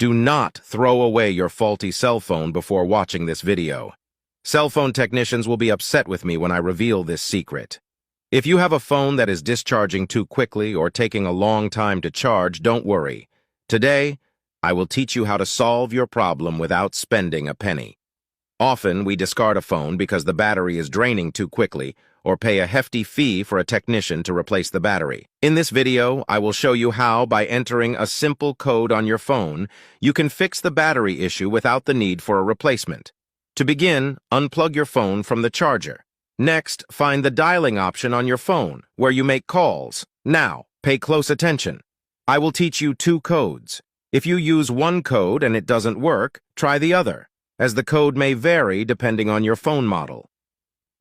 Do not throw away your faulty cell phone before watching this video. Cell phone technicians will be upset with me when I reveal this secret. If you have a phone that is discharging too quickly or taking a long time to charge, don't worry. Today, I will teach you how to solve your problem without spending a penny. Often, we discard a phone because the battery is draining too quickly or pay a hefty fee for a technician to replace the battery. In this video, I will show you how, by entering a simple code on your phone, you can fix the battery issue without the need for a replacement. To begin, unplug your phone from the charger. Next, find the dialing option on your phone, where you make calls. Now, pay close attention. I will teach you two codes. If you use one code and it doesn't work, try the other, as the code may vary depending on your phone model.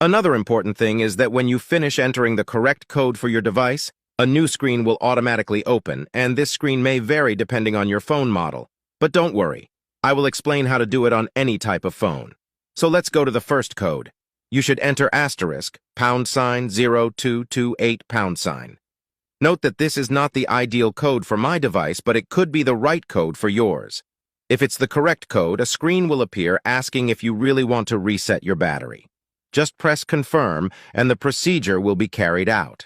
Another important thing is that when you finish entering the correct code for your device, a new screen will automatically open, and this screen may vary depending on your phone model. But don't worry, I will explain how to do it on any type of phone. So let's go to the first code. You should enter *0228#. Note that this is not the ideal code for my device, but it could be the right code for yours. If it's the correct code, a screen will appear asking if you really want to reset your battery. Just press confirm and the procedure will be carried out.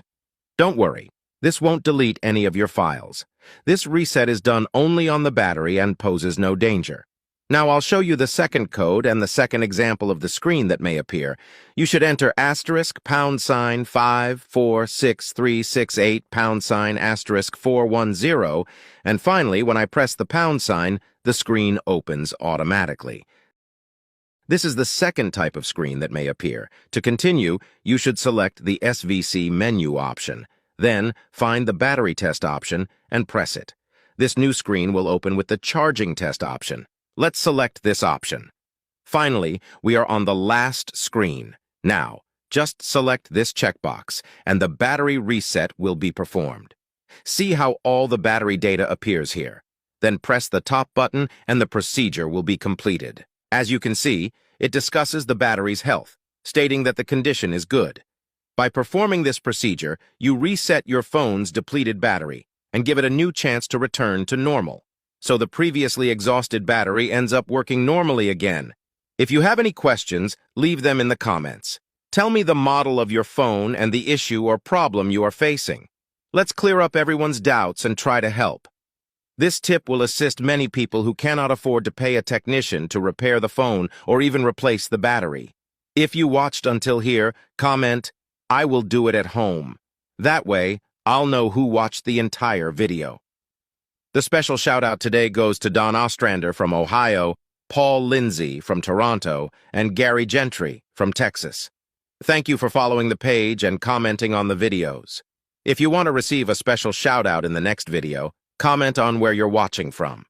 Don't worry, this won't delete any of your files. This reset is done only on the battery and poses no danger. Now I'll show you the second code and the second example of the screen that may appear. You should enter *5463368 #410, and finally, when I press the #, the screen opens automatically. This is the second type of screen that may appear. To continue, you should select the SVC menu option. Then, find the battery test option and press it. This new screen will open with the charging test option. Let's select this option. Finally, we are on the last screen. Now, just select this checkbox, and the battery reset will be performed. See how all the battery data appears here. Then press the top button, and the procedure will be completed. As you can see, it discusses the battery's health, stating that the condition is good. By performing this procedure, you reset your phone's depleted battery and give it a new chance to return to normal. So the previously exhausted battery ends up working normally again. If you have any questions, leave them in the comments. Tell me the model of your phone and the issue or problem you are facing. Let's clear up everyone's doubts and try to help. This tip will assist many people who cannot afford to pay a technician to repair the phone or even replace the battery. If you watched until here, comment, "I will do it at home." That way, I'll know who watched the entire video. The special shout-out today goes to Don Ostrander from Ohio, Paul Lindsay from Toronto, and Gary Gentry from Texas. Thank you for following the page and commenting on the videos. If you want to receive a special shout-out in the next video, comment on where you're watching from.